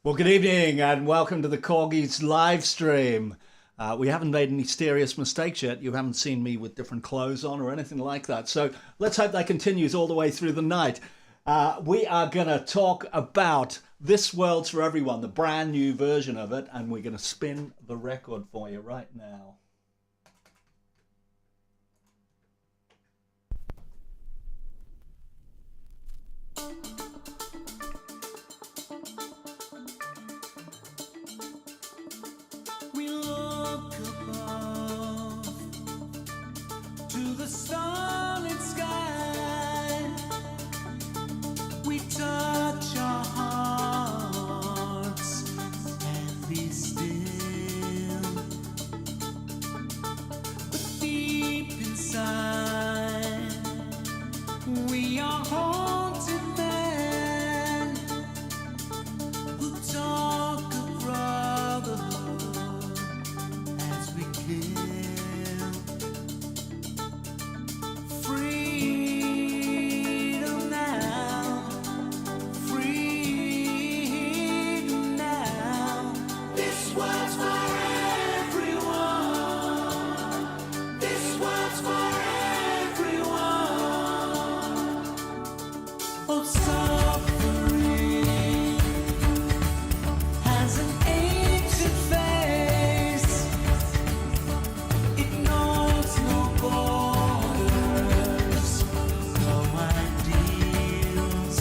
Well, good evening and welcome to the Korgis live stream. We haven't made any serious mistakes yet. You haven't seen me with different clothes on or anything like that. So let's hope that continues all the way through the night. We are going to talk about This World's for Everyone, the brand new version of it, and we're going to spin the record for you right now. We look above to the starlit sky. We touch our hearts and be still. But deep inside, we are haunted men who talk of brotherhood as we kill. Freedom now, freedom now. This world's for everyone. This world's for everyone. Oh, suffering has an ancient face. It knows no borders, no ideals.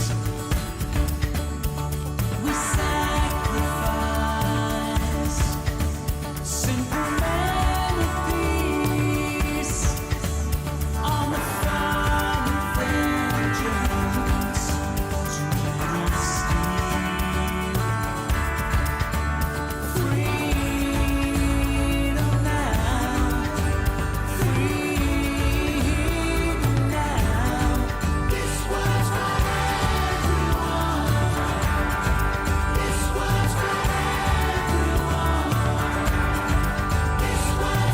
We sacrifice simple melodies on the fire of vengeance to let us sleep. Freedom now, freedom now. This world's for everyone. This world's for everyone. This world's for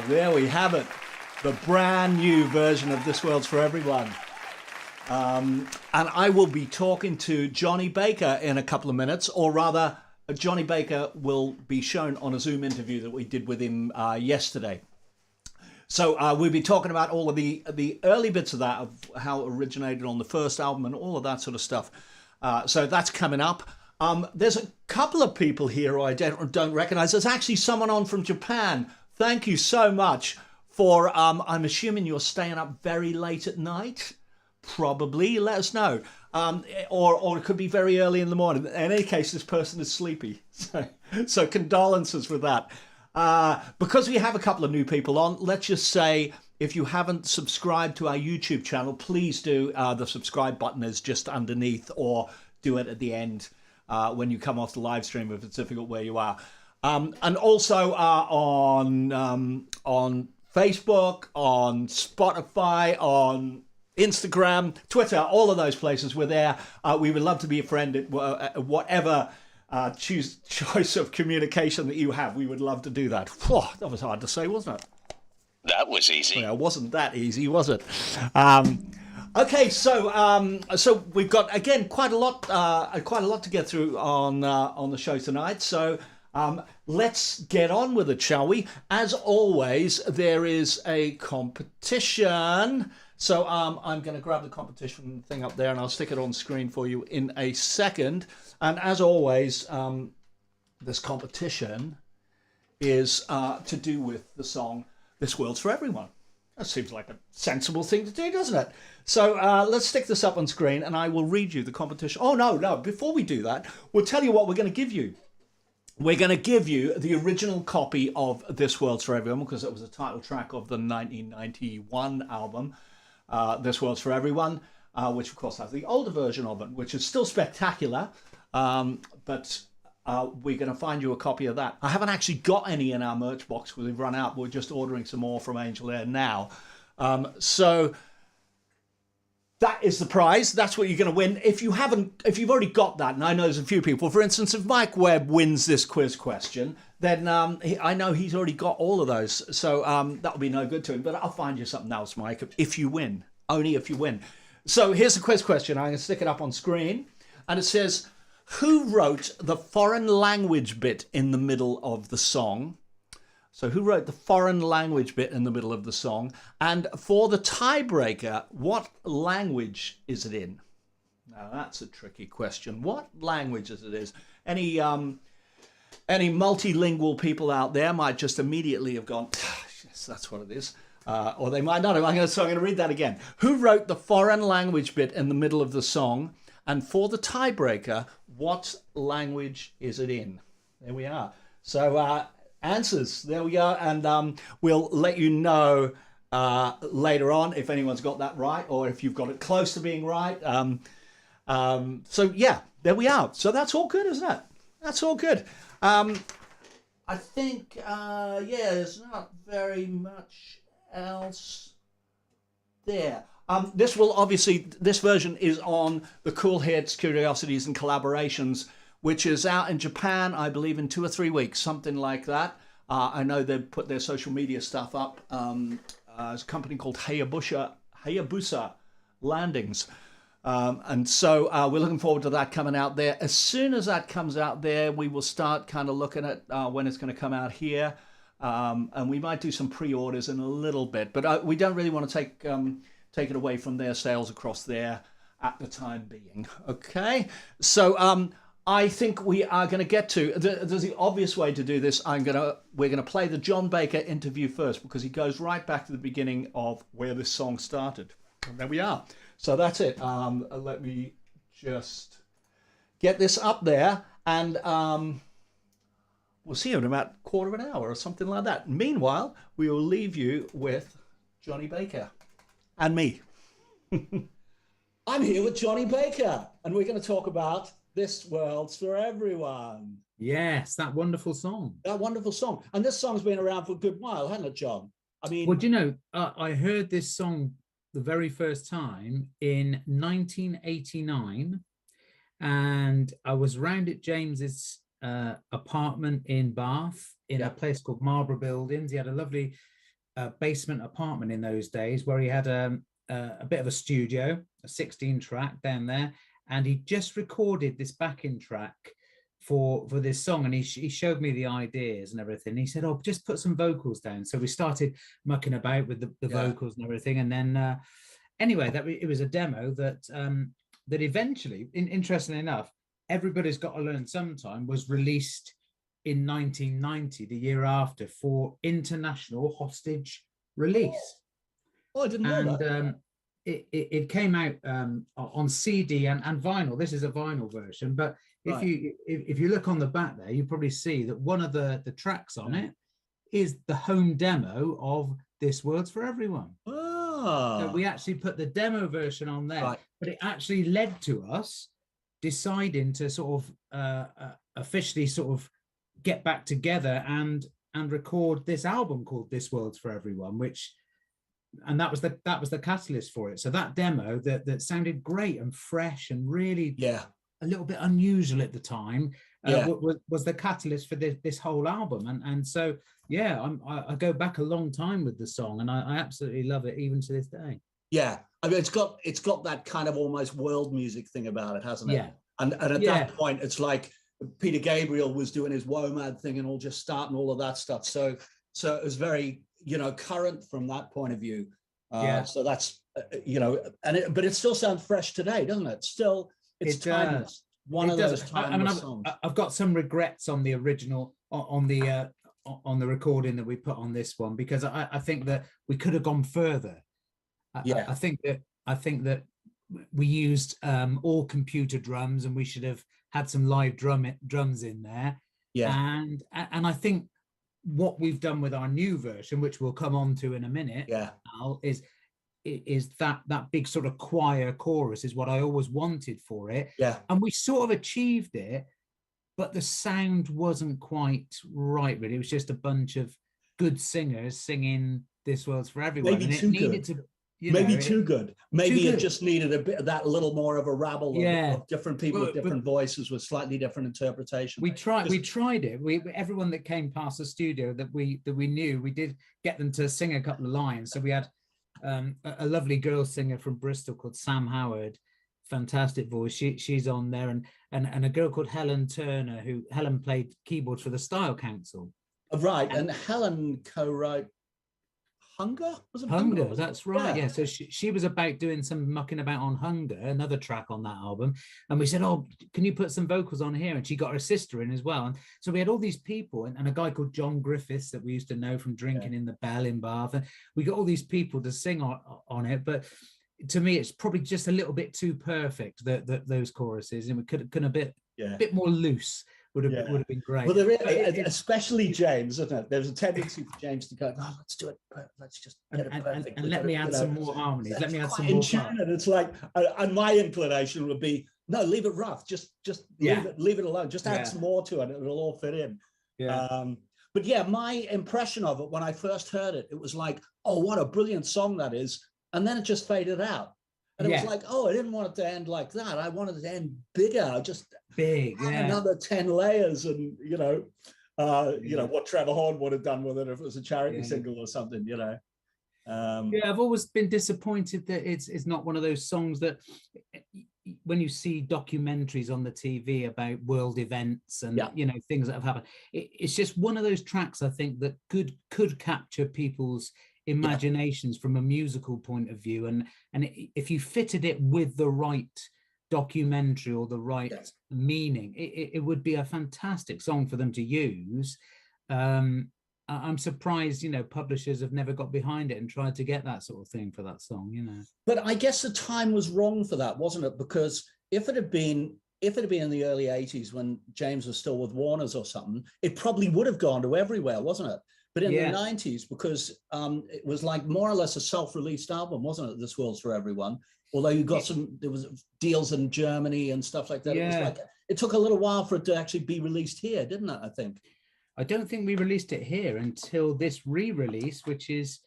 There we have it. The brand new version of This World's for Everyone. And I will be talking to Johnny Baker in a couple of minutes, or rather, Johnny Baker will be shown on a Zoom interview that we did with him yesterday. So we'll be talking about all of the early bits of that, of how it originated on the first album and all of that sort of stuff. So that's coming up. There's a couple of people here who I don't recognize. There's actually someone on from Japan. Thank you so much for, I'm assuming you're staying up very late at night Probably. Let us know. Or it could be very early in the morning. In any case, this person is sleepy. So condolences with that. Because we have a couple of new people on, let's just say if you haven't subscribed to our YouTube channel, please do. The subscribe button is just underneath, or do it at the end when you come off the live stream if it's difficult where you are. And also on Facebook, on Spotify, on Instagram, Twitter, all of those places. We're there. We would love to be a friend at whatever choice of communication that you have. We would love to do that. Whew, that was hard to say, wasn't it? That was easy. Well, it wasn't that easy, was it? Okay, so we've got again quite a lot to get through on the show tonight. So let's get on with it, shall we? As always, there is a competition. So I'm going to grab the competition thing up there and I'll stick it on screen for you in a second. And as always, this competition is to do with the song "This World's for Everyone." That seems like a sensible thing to do, doesn't it? So let's stick this up on screen and I will read you the competition. Oh, no. Before we do that, we'll tell you what we're going to give you. We're going to give you the original copy of "This World's for Everyone" because it was the title track of the 1991 album, "This World's for Everyone," which of course has the older version of it, which is still spectacular. But we're going to find you a copy of that. I haven't actually got any in our merch box because we've run out. We're just ordering some more from Angel Air now. So that is the prize. That's what you're going to win. If you've already got that, and I know there's a few people, for instance, if Mike Webb wins this quiz question, then I know he's already got all of those. So that'll be no good to him. But I'll find you something else, Mike, if you win. Only if you win. So here's the quiz question. I'm going to stick it up on screen. And it says, who wrote the foreign language bit in the middle of the song? So who wrote the foreign language bit in the middle of the song? And for the tiebreaker, what language is it in? Now that's a tricky question. What language is it? Any multilingual people out there might just immediately have gone, yes, that's what it is. Or they might not have. So I'm going to read that again. Who wrote the foreign language bit in the middle of the song? And for the tiebreaker, what language is it in? There we are. So answers, there we go. And we'll let you know later on if anyone's got that right or if you've got it close to being right. So yeah, there we are. So that's all good, isn't it? That's all good. I think, yeah, there's not very much else there. This version is on the Kool Hits, Curiosities and Collaborations, which is out in Japan, I believe, in 2 or 3 weeks, something like that. I know they've put their social media stuff up. There's a company called Hayabusa Landings. And so we're looking forward to that coming out there. As soon as that comes out there, we will start kind of looking at when it's going to come out here. And we might do some pre-orders in a little bit. But we don't really want to take it away from their sales across there at the time being. Okay, so I think we are going to get to there's the obvious way to do this. We're gonna play the John Baker interview first because he goes right back to the beginning of where this song started. And there we are. So that's it. Let me just get this up there, and we'll see you in about a quarter of an hour or something like that. Meanwhile, we will leave you with Johnny Baker. And me. I'm here with Johnny Baker, and we're going to talk about "This World's for Everyone." Yes, that wonderful song. That wonderful song. And this song's been around for a good while, hasn't it, John? I mean... Well, do you know, I heard this song the very first time in 1989, and I was round at James's apartment in Bath in a place called Marlborough Buildings. He had a lovely basement apartment in those days where he had a bit of a studio, a 16-track down there, and he just recorded this backing track for this song, and he showed me the ideas and everything. He said, oh, just put some vocals down. So we started mucking about with the vocals and everything, and then anyway, it was a demo that eventually, interestingly enough, Everybody's Got to Learn Sometime was released in 1990, the year after, for international hostage release. Oh, I didn't know that. it came out on CD and vinyl. This is a vinyl version, but if you look on the back there, you probably see that one of the tracks on it is the home demo of This World's for Everyone. So we actually put the demo version on there, but it actually led to us deciding to sort of officially sort of get back together and record this album called This World's for Everyone, and that was the catalyst for it. So that demo that sounded great and fresh and really a little bit unusual at the time was the catalyst for this whole album. And so I go back a long time with the song, and I absolutely love it even to this day. Yeah, I mean, it's got that kind of almost world music thing about it, hasn't it? Yeah. And at that point, it's like Peter Gabriel was doing his WOMAD thing and all, just starting all of that stuff. So it was very, current from that point of view. So that's, but it still sounds fresh today, doesn't it? Still, it's timeless. One of those timeless songs. I've got some regrets on the original, on the recording that we put on this one, because I think that we could have gone further. I think that we used all computer drums, and we should have had some live drums in there. And I think what we've done with our new version, which we'll come on to in a minute, Al, is that big sort of choir chorus is what I always wanted for it. And we sort of achieved it, but the sound wasn't quite right, really. It was just a bunch of good singers singing This World's for Everyone. Maybe too good. Too good. Maybe it just needed a bit of that, little more of a rabble of different people with different voices with slightly different interpretation. We tried it. Everyone that came past the studio that we knew, we did get them to sing a couple of lines. So we had a lovely girl singer from Bristol called Sam Howard, fantastic voice. She's on there, and a girl called Helen Turner, who Helen played keyboards for the Style Council. Right, and Helen co-wrote Hunger? Was it Hunger? That's right. Yeah. So she was about doing some mucking about on Hunger, another track on that album. And we said, "Oh, can you put some vocals on here?" And she got her sister in as well. And so we had all these people, and a guy called John Griffiths that we used to know from drinking in the Bell in Bath. And we got all these people to sing on it. But to me, it's probably just a little bit too perfect, those choruses, and we could have been a bit more loose. Would have been great. Well, there is, especially James, isn't it? There's a tendency for James to go, "Oh, let's do it. Let's just get it perfect." And let me add some more harmonies. Let me add some more. And it's like, and my inclination would be, no, leave it rough. Just leave it alone. Just add some more to it. It'll all fit in. But my impression of it when I first heard it, it was like, oh, what a brilliant song that is. And then it just faded out. And it was like, oh, I didn't want it to end like that. I wanted it to end bigger, just big, another 10 layers, and what Trevor Horn would have done with it if it was a charity single or something, I've always been disappointed that it's not one of those songs that, when you see documentaries on the TV about world events and things that have happened, it's just one of those tracks I think that could capture people's imaginations from a musical point of view, and if you fitted it with the right documentary or the right meaning, it would be a fantastic song for them to use. I'm surprised publishers have never got behind it and tried to get that sort of thing for that song. But I guess the time was wrong for that, wasn't it? Because if it had been in the early 80s when James was still with Warner's or something, it probably would have gone to everywhere, wasn't it? But in the 90s, because it was like more or less a self-released album, wasn't it? This World's for Everyone. Although you got there was deals in Germany and stuff like that. It was like, it took a little while for it to actually be released here, didn't it? I think. I don't think we released it here until this re-release, which is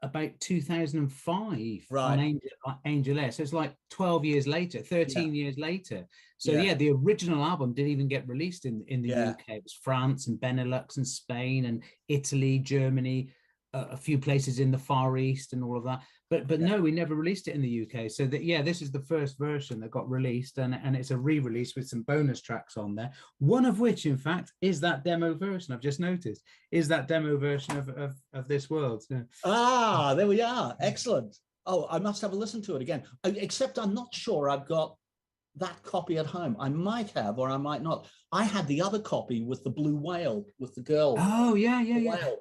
about 2005 on Angel Air. So it's like 12 years later, 13 years later. So the original album didn't even get released in the UK. It was France and Benelux and Spain and Italy, Germany, a few places in the Far East and all of that. But no, we never released it in the UK. So this is the first version that got released, and it's a re-release with some bonus tracks on there. One of which, in fact, is that demo version. I've just noticed is that demo version of This World. Yeah. Ah, there we are. Excellent. Oh, I must have a listen to it again. Except I'm not sure I've got that copy at home. I might have, or I might not. I had the other copy with the blue whale with the girl. Oh yeah.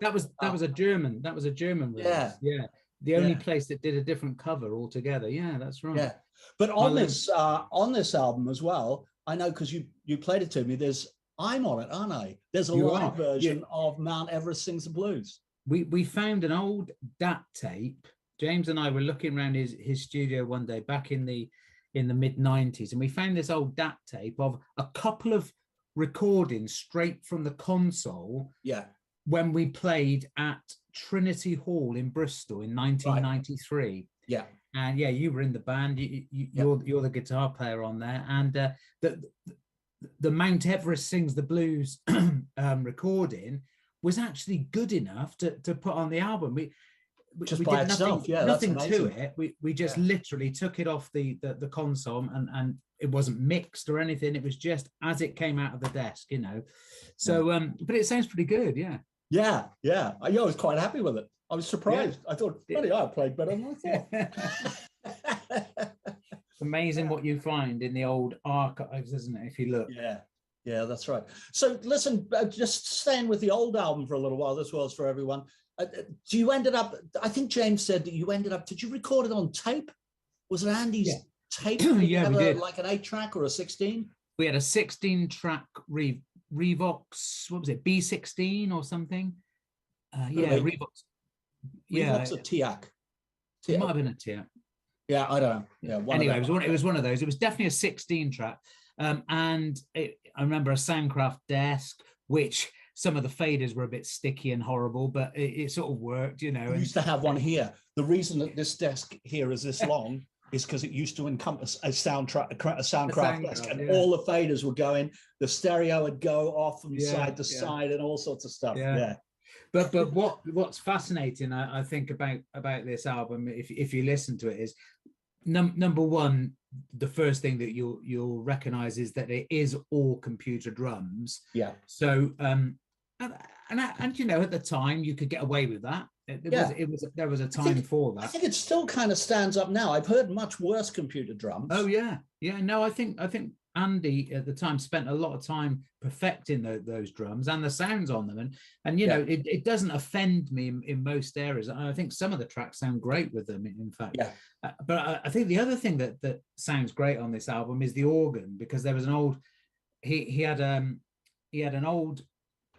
That was a German. That was a German release. Yeah. the only Yeah. place that did a different cover altogether. Yeah, that's right. Yeah, but I'll, on this album as well, I know because you played it to me. I'm on it, aren't I? There's a You live are. version of Mount Everest Sings the Blues. we found an old DAT tape. James and I were looking around his studio one day back in the mid-90s, and we found this old DAT tape of a couple of recordings straight from the console Yeah, when we played at Trinity Hall in Bristol in 1993. yeah, And yeah, you were in the band. You're the guitar player on there, and the Mount Everest Sings the Blues recording was actually good enough to put on the album. We just we by did itself. nothing, Yeah, nothing that's to amazing. it. We just literally took it off the console, and it wasn't mixed or anything. It was just as it came out of the desk, you know. So but it sounds pretty good. Yeah. Yeah. I was quite happy with it. I was surprised. I thought, bloody hell, I played better than I thought. Amazing what you find in the old archives, isn't it? If you look. Yeah, that's right. So listen, just staying with the old album for a little while. This was for everyone. You ended up, I think James said that you ended up, did you record it on tape? Was it Andy's tape? Yeah, we did. Like an 8-track or a 16? We had a 16-track Revox, what was it, B16 or something? Yeah, Revox. Yeah, Revox or TIAC? it might have been a TIAC. Yeah, I don't know. Yeah. Anyway, it was one of those. It was definitely a 16-track, and I remember a Soundcraft desk, which some of the faders were a bit sticky and horrible, but it sort of worked, you know. We used to have one here. The reason that this desk here is this long is because it used to encompass a Soundcraft desk, and all the faders would go in. The stereo would go off from side to side, and all sorts of stuff. Yeah. But what's fascinating, I think about this album, if you listen to it, is number one, the first thing that you'll recognize is that it is all computer drums. Yeah. So and you know, at the time you could get away with that. There was a time for that. I think it still kind of stands up now. I've heard much worse computer drums. Oh yeah. No, I think Andy at the time spent a lot of time perfecting those drums and the sounds on them, and you know, it doesn't offend me in most areas. I think some of the tracks sound great with them, in fact. But I think the other thing that sounds great on this album is the organ, because there was an old he had an old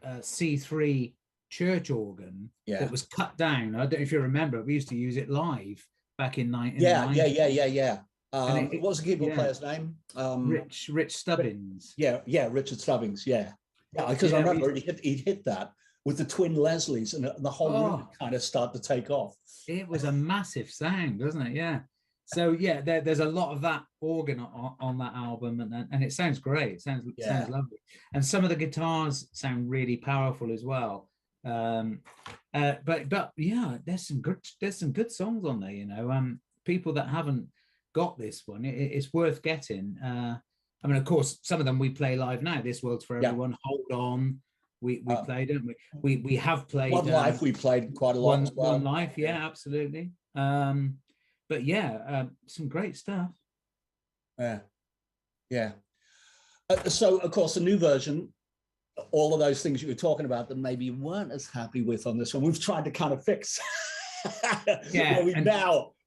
C3 church organ that was cut down. I don't know if you remember, we used to use it live back in 1990. Yeah. What was the keyboard player's name? Rich Stubbins. Yeah, Richard Stubbins. Yeah, because I remember he hit that with the twin Leslies, and the whole room kind of started to take off. It was a massive sound, wasn't it? Yeah. So yeah, there's a lot of that organ on that album, and it sounds great. It sounds lovely, and some of the guitars sound really powerful as well. But yeah, there's some good songs on there. You know, people that haven't got this one, it's worth getting. I mean, of course, some of them we play live now. This World's for Everyone, Hold On, we play, don't we? We have played One Life. We played quite a lot as well. One Life, yeah, absolutely. But yeah, some great stuff. Yeah. So of course, the new version, all of those things you were talking about that maybe you weren't as happy with on this one, we've tried to kind of fix.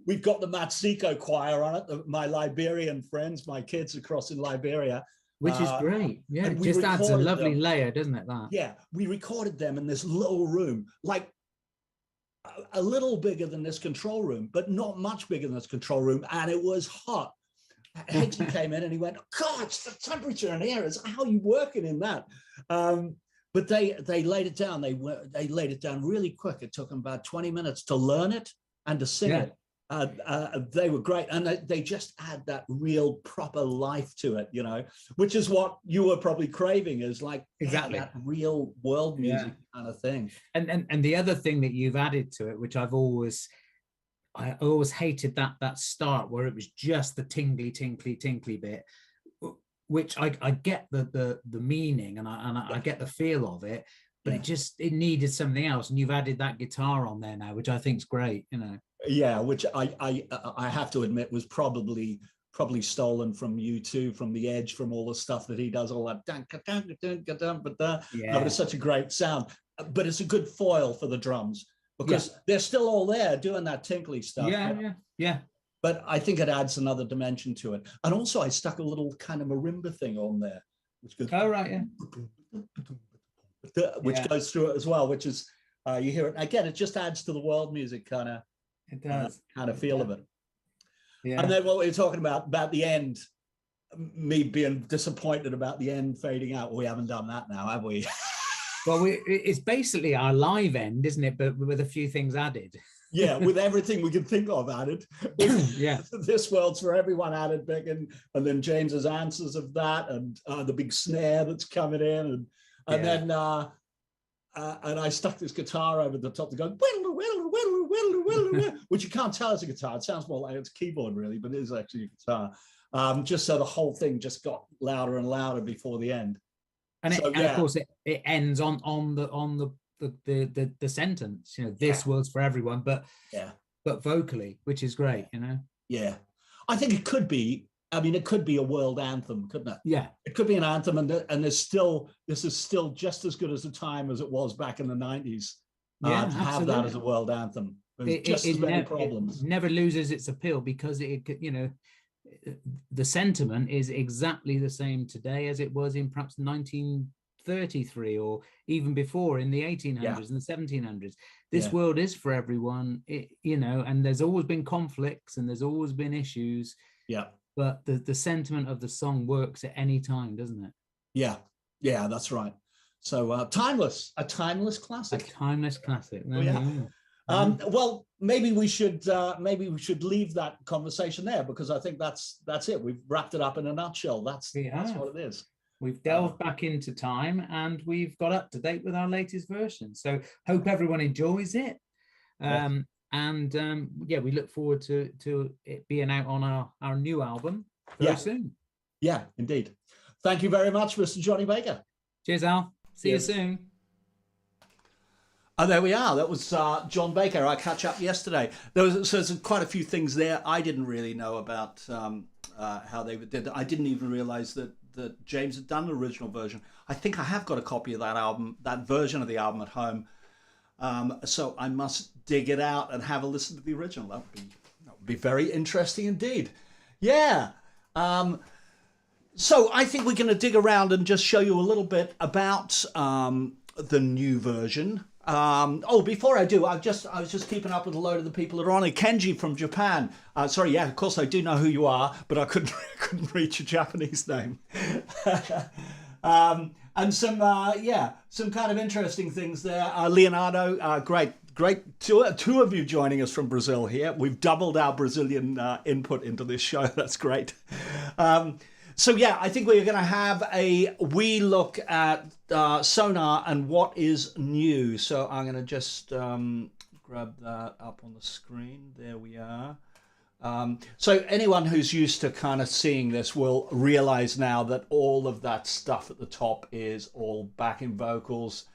We've got the Matsiko choir on it, my Liberian friends, my kids across in Liberia. Which is great. Yeah, it just adds a lovely layer, doesn't it, that? Yeah, we recorded them in this little room, like a little bigger than this control room, but not much bigger than this control room, and it was hot. Higgsy came in and he went, God, it's the temperature in here. How are you working in that? But they laid it down. They laid it down really quick. It took them about 20 minutes to learn it and to sing it. They were great, and they just had that real proper life to it, you know, which is what you were probably craving, is like exactly that real world music kind of thing. And the other thing that you've added to it, which I always hated that start where it was just the tinkly bit, which I get the meaning and I get the feel of it, but it needed something else, and you've added that guitar on there now, which I think is great, you know. Yeah, which I have to admit was probably stolen from U2, from The Edge, from all the stuff that he does, all that. But it's such a great sound. But it's a good foil for the drums, because they're still all there doing that tinkly stuff. Yeah. But I think it adds another dimension to it. And also I stuck a little kind of marimba thing on there, which goes, Oh, right, which goes through it as well, which is, you hear it again, it just adds to the world music It does. kind of feel of it. Yeah. And then what we were talking about the end, me being disappointed about the end fading out. Well, we haven't done that now, have we? Well, it's basically our live end, isn't it? But with a few things added. Yeah, with everything we can think of added. Yeah. This World's for Everyone added big, and then James's answers of that, and the big snare that's coming in, and then and I stuck this guitar over the top to go, which you can't tell it's a guitar. It sounds more like it's a keyboard really, but it is actually a guitar. Just so the whole thing just got louder and louder before the end. And, so, and of course it ends on the sentence, you know, this World's for Everyone, but vocally, which is great, you know. Yeah, I think it could be. I mean, it could be a world anthem, couldn't it? Yeah, it could be an anthem, and this is still just as good as a time as it was back in the 90s. To have that as a world anthem, just as many problems. It never loses its appeal because you know, the sentiment is exactly the same today as it was in perhaps 1933 or even before in the 1800s and the 1700s. This world is for everyone, you know, and there's always been conflicts and there's always been issues. Yeah. But the sentiment of the song works at any time, doesn't it? Yeah, that's right. So a timeless classic. A timeless classic. Well, maybe we should leave that conversation there, because I think that's it. We've wrapped it up in a nutshell. That's what it is. We've delved back into time and we've got up to date with our latest version. So hope everyone enjoys it. We look forward to it being out on our new album very soon. Yeah, indeed. Thank you very much, Mr. Johnny Baker. Cheers, Al. See you soon. And there we are. That was John Baker. I catch up yesterday. There's quite a few things there I didn't really know about how they did. I didn't even realize that James had done an original version. I think I have got a copy of that album, that version of the album at home. So I must dig it out and have a listen to the original. That would be very interesting indeed. Yeah. So I think we're going to dig around and just show you a little bit about the new version. Before I do, I was just keeping up with a load of the people that are on it. Kenji from Japan. Of course I do know who you are, but I couldn't reach your Japanese name. And some kind of interesting things there. Leonardo, great two of you joining us from Brazil here. We've doubled our Brazilian input into this show. That's great. I think we're going to have a wee look at Sonar and what is new. So I'm going to just grab that up on the screen. There we are. So anyone who's used to kind of seeing this will realize now that all of that stuff at the top is all backing vocals.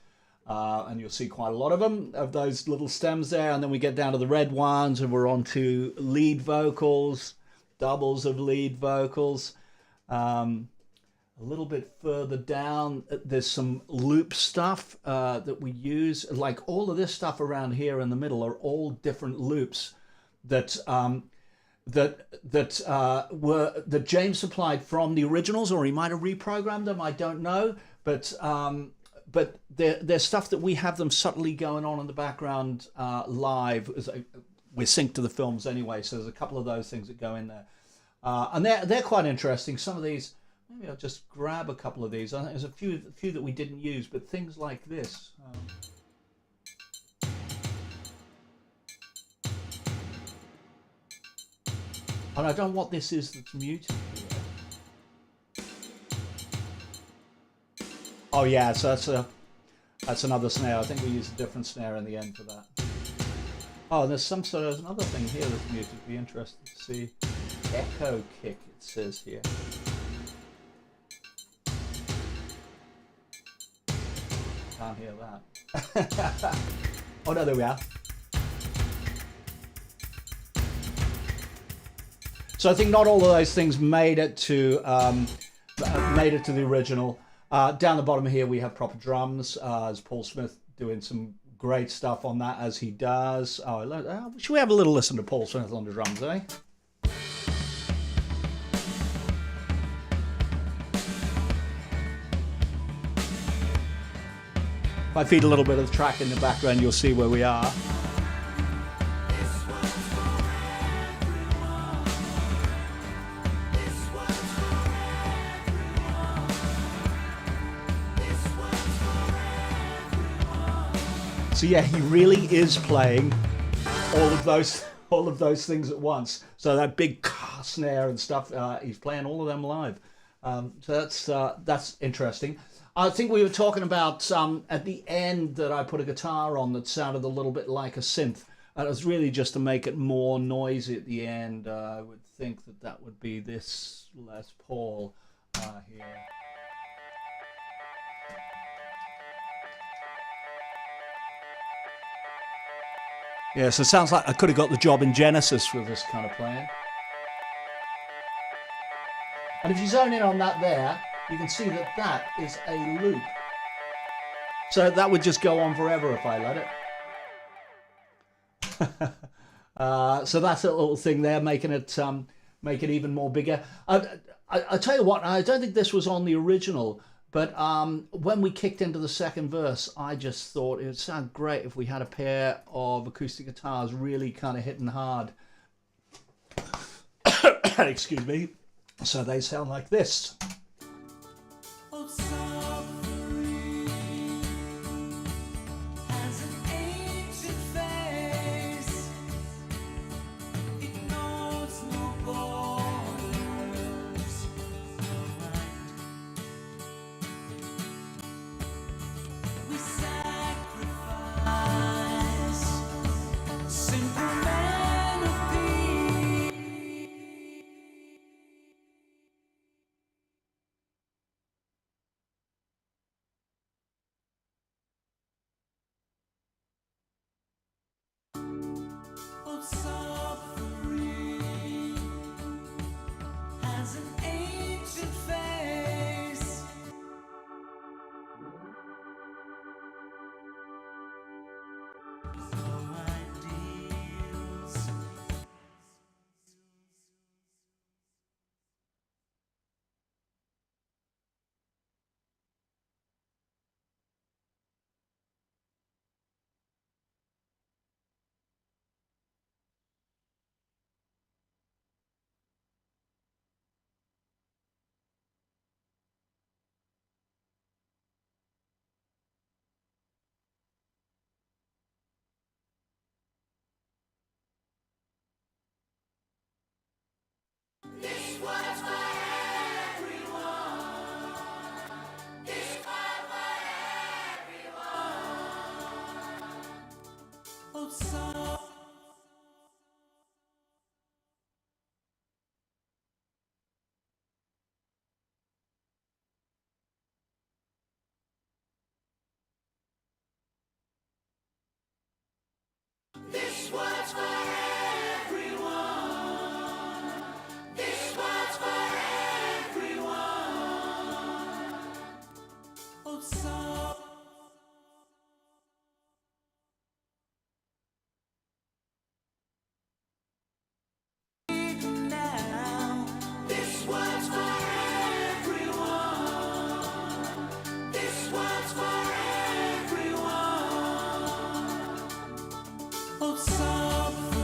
And you'll see quite a lot of them, of those little stems there. And then we get down to the red ones and we're on to lead vocals, doubles of lead vocals. A little bit further down, there's some loop stuff that we use. Like all of this stuff around here in the middle are all different loops that James supplied from the originals, or he might have reprogrammed them. I don't know, but there's stuff that we have them subtly going on in the background live. We're synced to the films anyway, so there's a couple of those things that go in there. And they're quite interesting. Some of these, maybe I'll just grab a couple of these. I think there's a few that we didn't use, but things like this. And I don't know what this is that's muted here. Oh yeah, so that's another snare. I think we used a different snare in the end for that. Oh, and there's another thing here that's muted. Be interested to see. Echo kick, it says here. Can't hear that. Oh no, there we are. So I think not all of those things made it to the original. Down the bottom here we have proper drums, as Paul Smith doing some Great stuff on that as he does. Should we have a little listen to Paul Smith on the drums, eh? If I feed a little bit of the track in the background, you'll see where we are. So yeah, he really is playing all of those things at once. So that big snare and stuff, he's playing all of them live. So that's interesting. I think we were talking about at the end that I put a guitar on that sounded a little bit like a synth. And it was really just to make it more noisy at the end. I would think that would be this Les Paul here. Yeah, so it sounds like I could have got the job in Genesis with this kind of playing. And if you zone in on that there, you can see that that is a loop. So that would just go on forever if I let it. So that's a little thing there, making it even more bigger. I tell you what, I don't think this was on the original, but when we kicked into the second verse, I just thought it would sound great if we had a pair of acoustic guitars really kind of hitting hard. Excuse me. So they sound like this. Oh, suffering has an ancient face. It knows no borders. We sacrifice simple men of peace. Oh, suffering has an ancient face. No ideals. This was for everyone. This was for everyone. Oh, so. This was for everyone. This was for everyone. Oh, so. Now, this was for everyone. This was for everyone. Oh, so.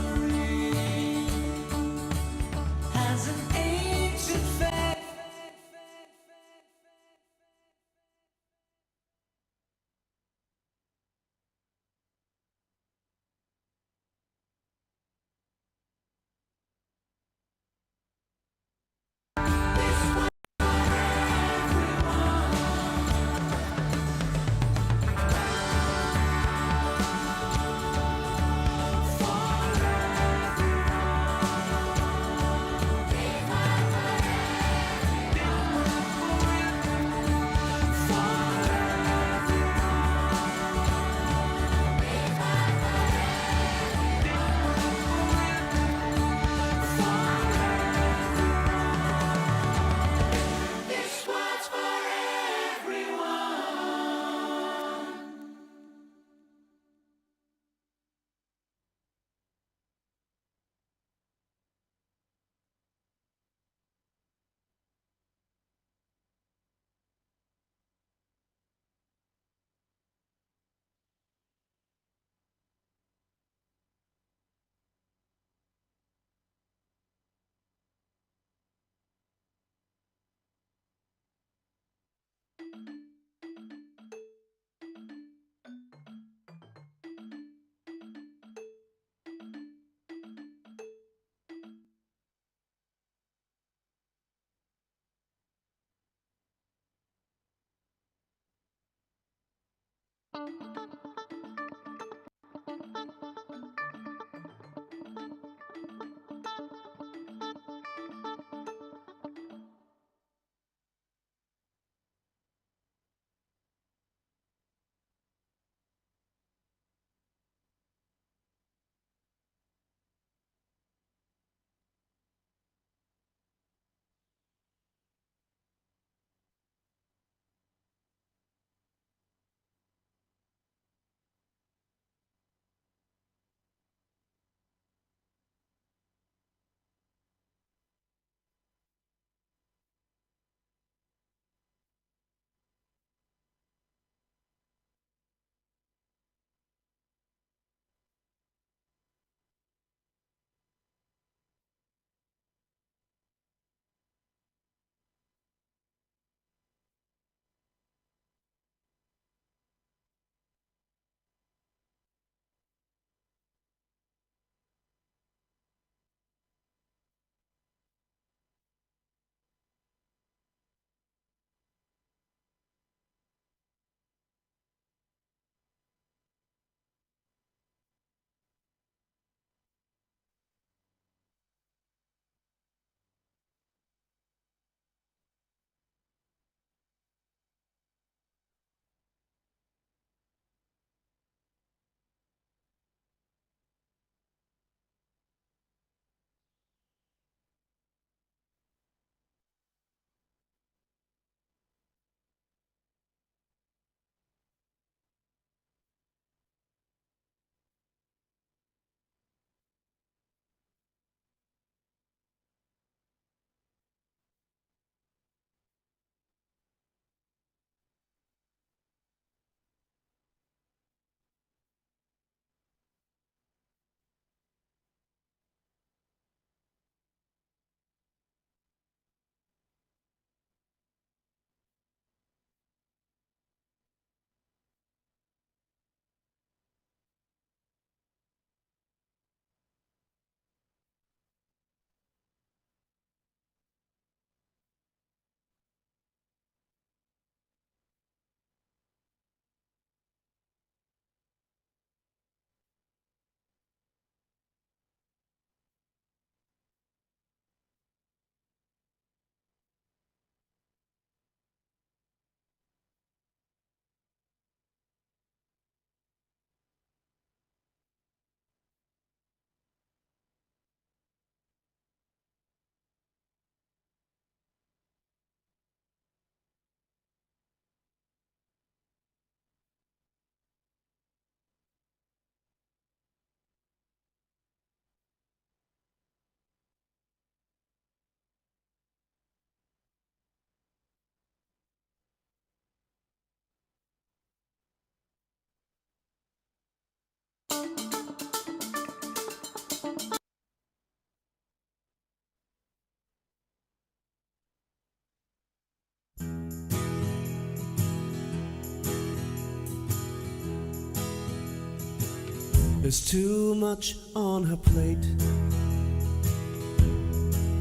There's too much on her plate,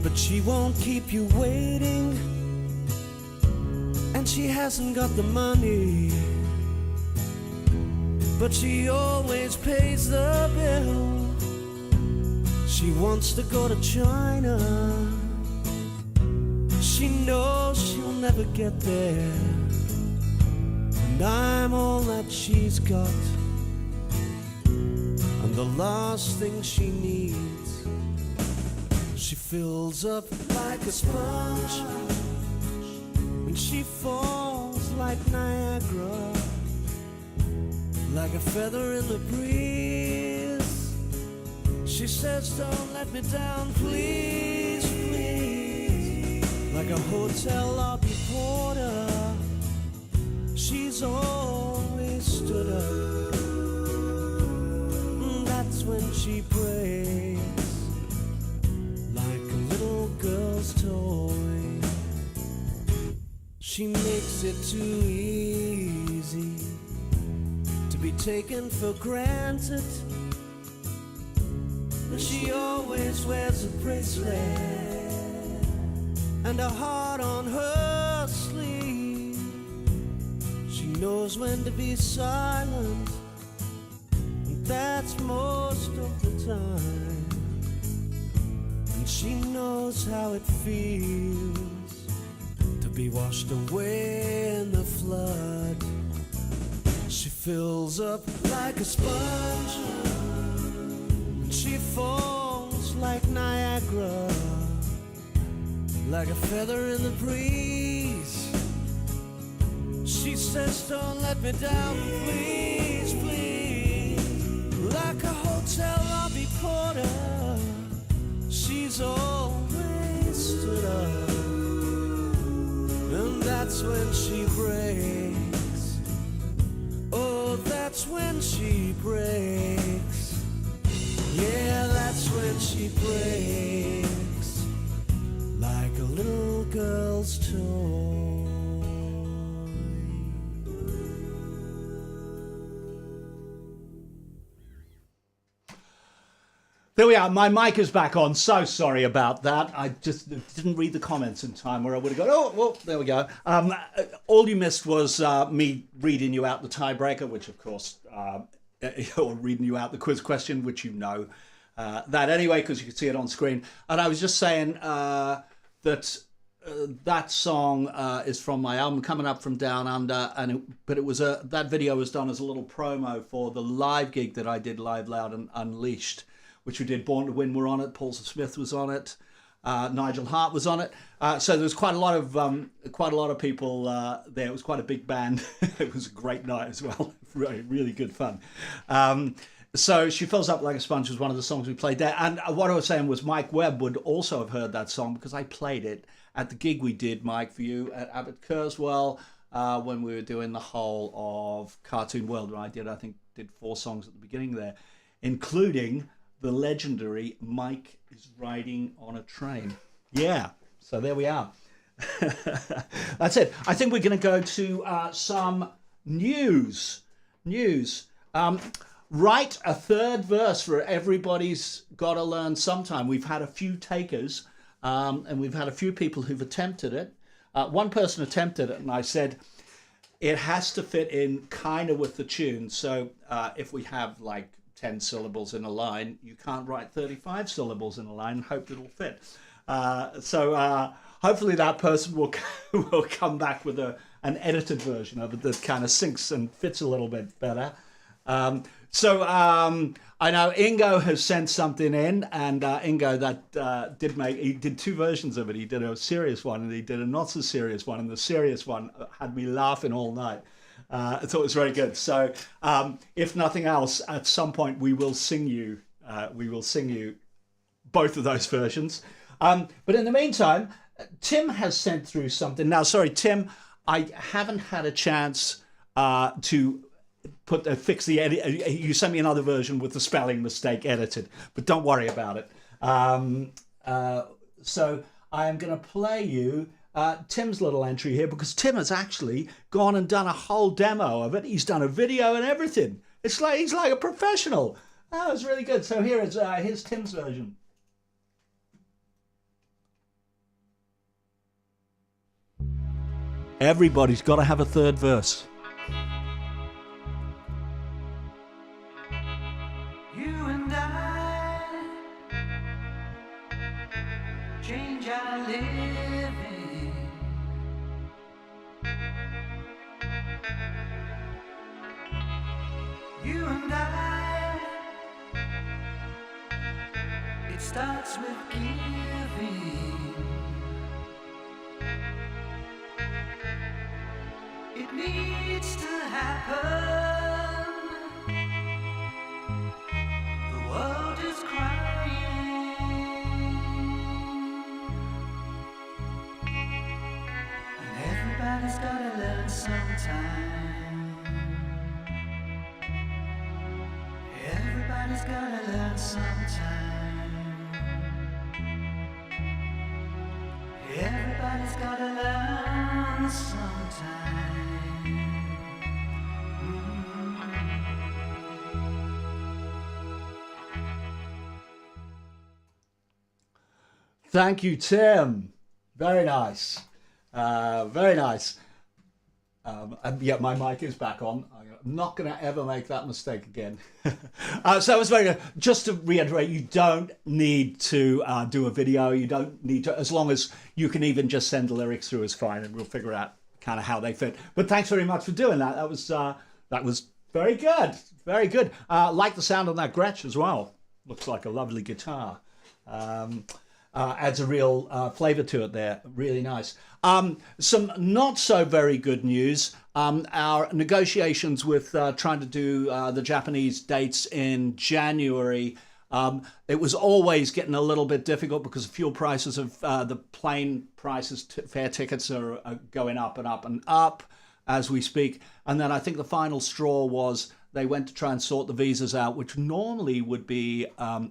but she won't keep you waiting, and she hasn't got the money, but she always pays the bill. She wants to go to China, she knows she'll never get there, and I'm all that she's got, and the last thing she needs. She fills up like a sponge, and she falls like Niagara, like a feather in the breeze. She says, don't let me down, please, please. Like a hotel lobby porter, she's always stood up. That's when she prays, like a little girl's toy. She makes it too easy to be taken for granted, and she always wears a bracelet and a heart on her sleeve. She knows when to be silent, and that's most of the time. And she knows how it feels to be washed away in the flood. She fills up like a sponge, and she falls like Niagara, like a feather in the breeze. She says, don't let me down, please, please. Like a hotel lobby porter, she's always stood up. And that's when she breaks. Oh, that's when she breaks. Yeah, that's when she breaks. Like a little girl's toy. There we are. My mic is back on. So sorry about that. I just didn't read the comments in time where I would have gone, oh, well, there we go. All you missed was me reading you out the tiebreaker, which, of course, or reading you out the quiz question, which you know that anyway, because you can see it on screen. And I was just saying that that song is from my album Coming Up From Down Under, but it was that video was done as a little promo for the live gig that I did, Live Loud and Unleashed, which we did. Born to Win were on it. Paul Smith was on it. Nigel Hart was on it. So there was quite a lot of people there. It was quite a big band. It was a great night as well. Really, really good fun. So She Fills Up Like a Sponge was one of the songs we played there. And what I was saying was Mike Webb would also have heard that song because I played it at the gig we did, Mike, for you at Abbott Kurzweil when we were doing the whole of Cartoon World. And I think did 4 songs at the beginning there, including the legendary Mike is Riding on a Train. Yeah, so there we are. That's it. I think we're going to go to some news. Write a third verse for Everybody's Gotta Learn Sometime. We've had a few takers, and we've had a few people who've attempted it. One person attempted it, and I said, it has to fit in kind of with the tune. So if we have like 10 syllables in a line, you can't write 35 syllables in a line and hope it'll fit. So hopefully that person will come back with an edited version of it that kind of syncs and fits a little bit better. So I know Ingo has sent something in, and Ingo that he did 2 versions of it. He did a serious one and he did a not so serious one, and the serious one had me laughing all night. I thought it was very good. So, if nothing else, at some point we will sing you. Both of those versions. But in the meantime, Tim has sent through something. Now, sorry, Tim, I haven't had a chance to fix the edit. You sent me another version with the spelling mistake edited, but don't worry about it. So I am going to play you Tim's little entry here, because Tim has actually gone and done a whole demo of it. He's done a video and everything. It's like he's like a professional. That was really good. So here's Tim's version. Everybody's got to have a third verse. You and I change our living. You and I, it starts with giving. It needs to happen. The world is crying, and everybody's gotta learn sometime. Everybody's gotta learn sometime. Everybody's gotta learn sometime. Thank you, Tim. Very nice. Very nice. And yeah, my mic is back on. I'm not going to ever make that mistake again. So it was very, just to reiterate, you don't need to do a video. You don't need to, as long as you can even just send the lyrics through is fine, and we'll figure out kind of how they fit. But thanks very much for doing that. That was very good. Very good. Like the sound on that Gretsch as well. Looks like a lovely guitar. Adds a real flavor to it there. Really nice. Some not so very good news. Our negotiations with trying to do the Japanese dates in January, it was always getting a little bit difficult because the fuel prices of the plane prices, fare tickets are going up and up and up as we speak. And then I think the final straw was they went to try and sort the visas out, which normally would be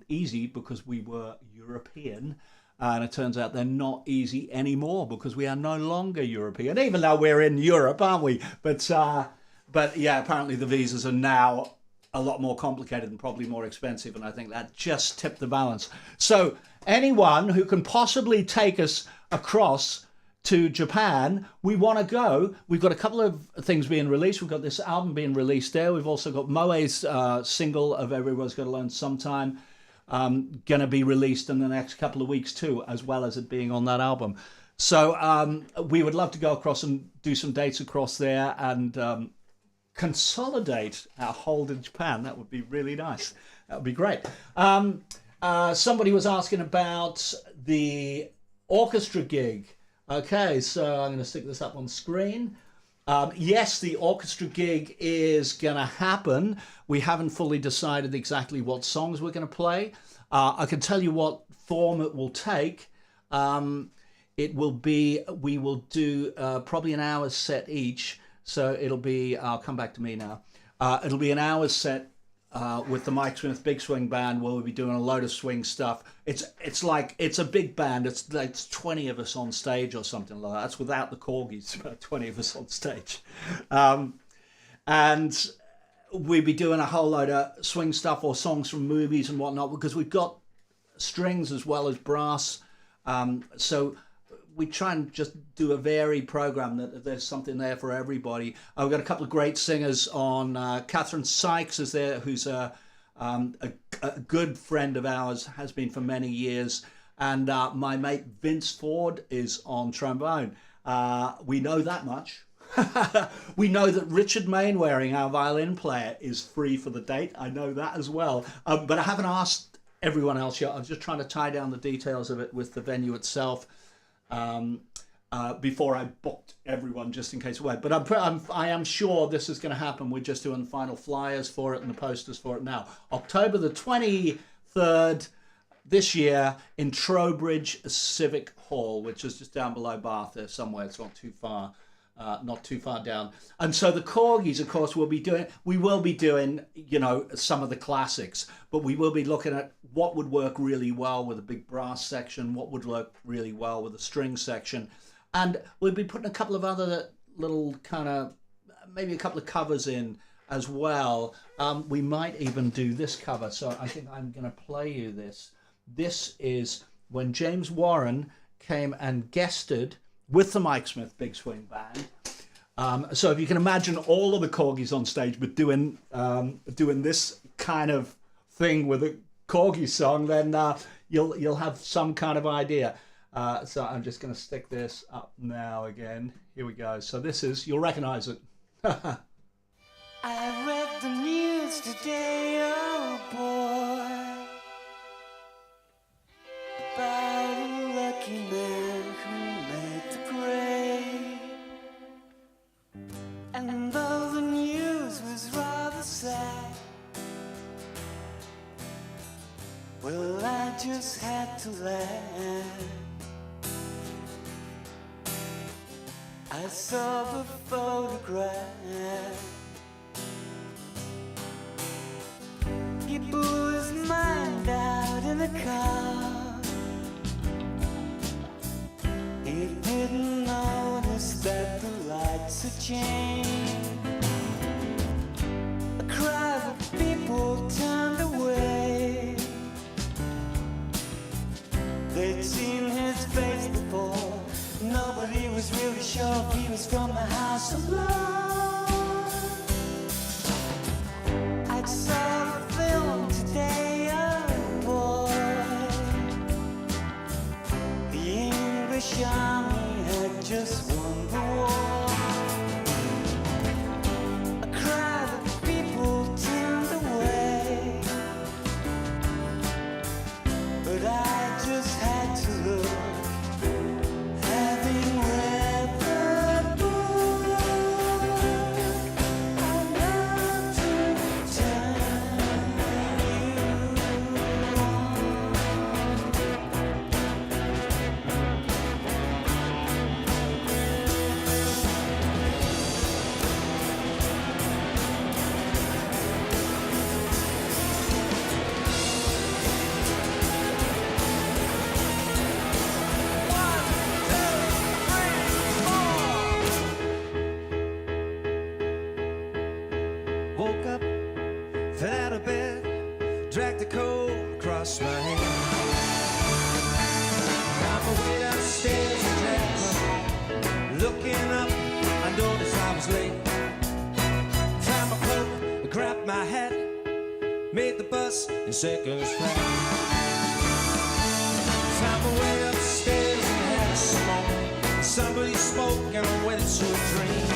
easy because we were European. And it turns out they're not easy anymore because we are no longer European, even though we're in Europe, aren't we? But yeah, apparently the visas are now a lot more complicated and probably more expensive. And I think that just tipped the balance. So anyone who can possibly take us across to Japan, we want to go. We've got a couple of things being released. We've got this album being released there. We've also got Moe's single of Everyone's Got to Learn Sometime going to be released in the next couple of weeks too, as well as it being on that album. So we would love to go across and do some dates across there and consolidate our hold in Japan. That would be really nice. That would be great. Somebody was asking about the orchestra gig. Okay, so I'm going to stick this up on screen. Yes, the orchestra gig is going to happen. We haven't fully decided exactly what songs we're going to play. I can tell you what form it will take. It will be, we will do probably an hour's set each. So it'll be, I'll come back to me now. It'll be an hour's set with the Mike Smith Big Swing Band, where we'll be doing a load of swing stuff. It's like, it's a big band. It's 20 of us on stage or something like that. That's without the Korgis, about 20 of us on stage. And we'll be doing a whole load of swing stuff or songs from movies and whatnot, because we've got strings as well as brass. So we try and just do a varied program, that there's something there for everybody. We've got a couple of great singers on. Catherine Sykes is there, who's a good friend of ours, has been for many years. And my mate Vince Ford is on trombone. We know that much. We know that Richard Mainwaring, our violin player, is free for the date. I know that as well. But I haven't asked everyone else yet. I'm just trying to tie down the details of it with the venue itself. Before I booked everyone, just in case away. But I am sure this is going to happen. We're just doing the final flyers for it and the posters for it now. October the 23rd this year in Trowbridge Civic Hall, which is just down below Bath there somewhere. It's not too far. Not too far down. And so the Korgis, of course, we will be doing, you know, some of the classics, but we will be looking at what would work really well with a big brass section, what would work really well with a string section. And we'll be putting a couple of other little kind of, maybe a couple of covers in as well. We might even do this cover. So I think I'm going to play you this. This is when James Warren came and guested with the Mike Smith Big Swing Band. So if you can imagine all of the Korgis on stage, but doing this kind of thing with a Korgi song, then you'll have some kind of idea. So I'm just going to stick this up now again. Here we go. So this is, you'll recognize it. I read the news today, oh boy, about a lucky man who made the grade. And though the news was rather sad, well, I just had to laugh. I saw the photograph. He blew his mind out in the car. He didn't notice that the lights had changed. A crowd of people turned away. They'd seen his face before. Nobody was really sure if he was from the house of love. woke up, fell out of bed, dragged the coat across my head. Found my way downstairs and dragged my home. Looking up, I noticed I was late. Found my coat, grabbed my hat, made the bus in seconds flat. Found my way upstairs and had a smoke. Somebody spoke and I went into a dream.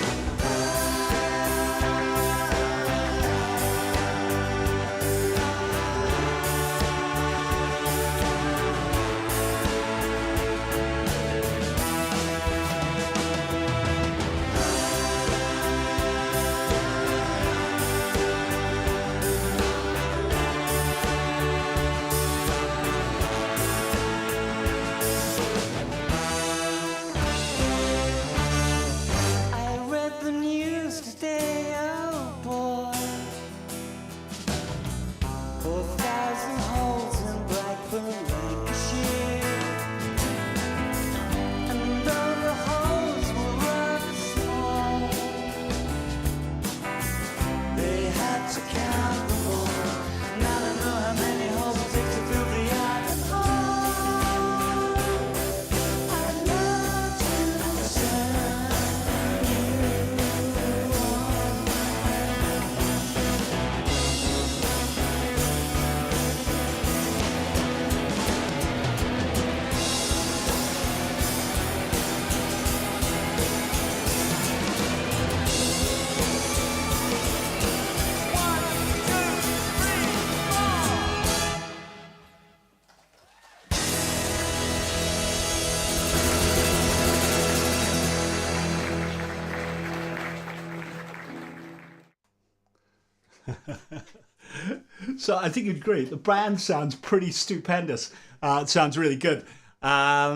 So I think you'd agree. The band sounds pretty stupendous. It sounds really good. I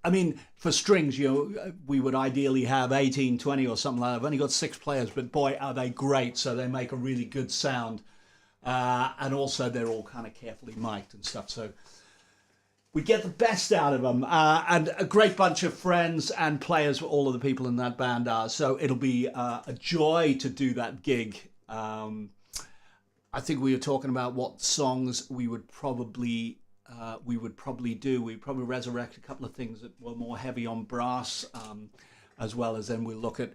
mean, for strings, we would ideally have 18, 20 or something like that. I've only got 6 players, but boy, are they great. So they make a really good sound. And also they're all kind of carefully mic'd and stuff. So we get the best out of them. And a great bunch of friends and players, all of the people in that band are. So it'll be a joy to do that gig. I think we were talking about what songs we would probably do. We'd probably resurrect a couple of things that were more heavy on brass, as well as then we'll look at,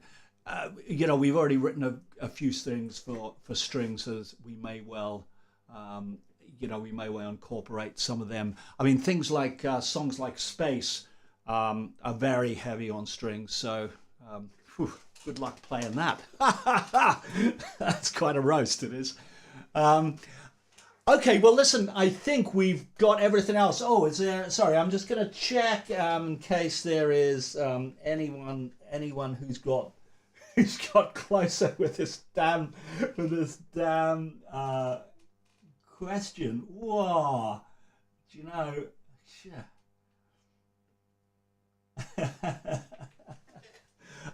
we've already written a few things for strings, so we may well, incorporate some of them. I mean, things like songs like Space are very heavy on strings, so good luck playing that. That's quite a roast, it is. Okay, well, listen, I think we've got everything else. Oh, is there? Sorry, I'm just going to check in case there is anyone who's got closer with this damn question. Whoa, do you know? Yeah.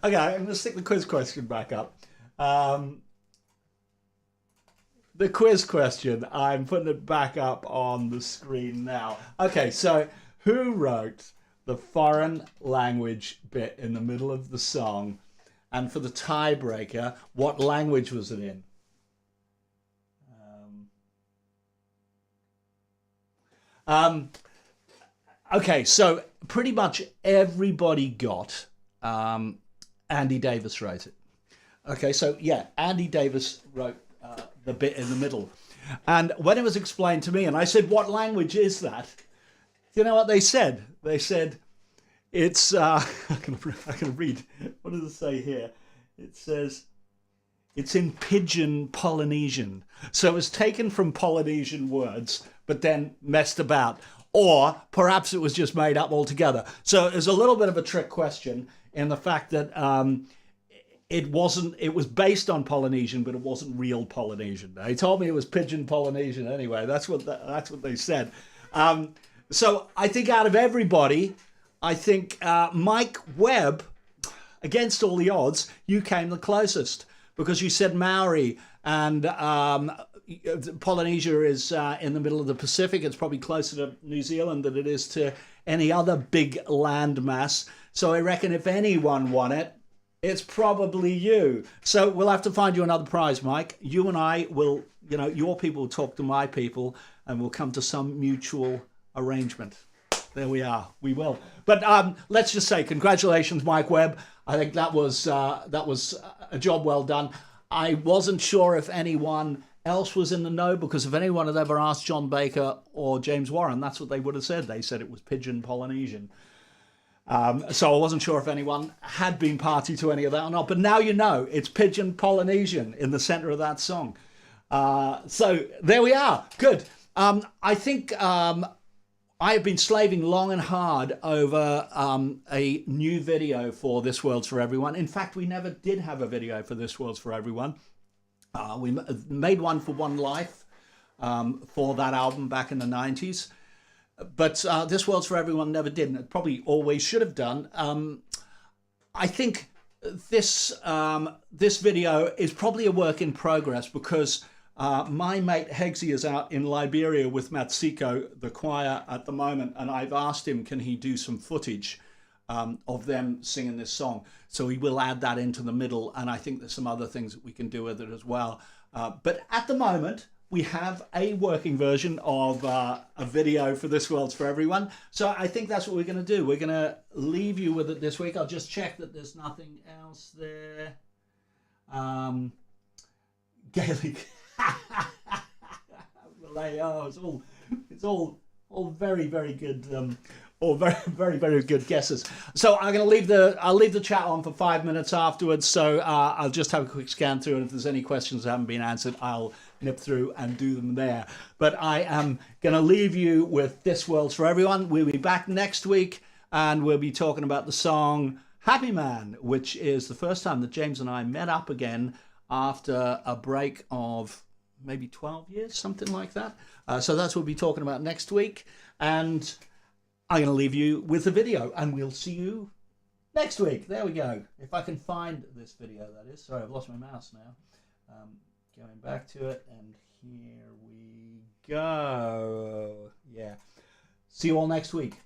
Okay, I'm going to stick the quiz question back up. The quiz question, I'm putting it back up on the screen now. Okay, so who wrote the foreign language bit in the middle of the song? And for the tiebreaker, what language was it in? Okay, so pretty much everybody got Andy Davis wrote it. Okay, so yeah, Andy Davis wrote the bit in the middle. And when it was explained to me, and I said, what language is that? You know what they said? They said, it's, I can read. What does it say here? It says, it's in Pidgin Polynesian. So it was taken from Polynesian words, but then messed about. Or perhaps it was just made up altogether. So it was a little bit of a trick question in the fact that it was based on Polynesian, but it wasn't real Polynesian. They told me it was Pidgin Polynesian anyway. That's what they said. So I think out of everybody, I think Mike Webb, against all the odds, you came the closest because you said Maori, and Polynesia is in the middle of the Pacific. It's probably closer to New Zealand than it is to any other big land mass. So I reckon if anyone won it, It's probably you. So we'll have to find you another prize, Mike. You and I will, your people will talk to my people and we'll come to some mutual arrangement. There we are. We will. But let's just say congratulations, Mike Webb. I think that was a job well done. I wasn't sure if anyone else was in the know, because if anyone had ever asked John Baker or James Warren, that's what they would have said. They said it was Pigeon Polynesian. So I wasn't sure if anyone had been party to any of that or not. But now you know, it's Pigeon Polynesian in the center of that song. So there we are. Good. I think I have been slaving long and hard over a new video for This World's for Everyone. In fact, we never did have a video for This World's for Everyone. We made one for One Life for that album back in the 90s. But This World's for Everyone never did, and it probably always should have done. I think this video is probably a work in progress, because my mate Hegsy is out in Liberia with Matsiko, the choir, at the moment, and I've asked him, can he do some footage of them singing this song? So he will add that into the middle, and I think there's some other things that we can do with it as well. But at the moment, we have a working version of a video for This World's for Everyone. So I think that's what we're going to do. We're going to leave you with it this week. I'll just check that there's nothing else there. Gaelic. Oh, it's all very, very good. All very, very, very good guesses. So I'm going to I'll leave the chat on for 5 minutes afterwards. So I'll just have a quick scan through, and if there's any questions that haven't been answered, I'll nip through and do them there. But I am going to leave you with This World's for Everyone. We'll be back next week, and we'll be talking about the song Happy Man, which is the first time that James and I met up again after a break of maybe 12 years, something like that. So that's what we'll be talking about next week. And I'm going to leave you with the video, and we'll see you next week. There we go. If I can find this video, that is. Sorry, I've lost my mouse now. Going back to it, and here we go. Yeah. See you all next week.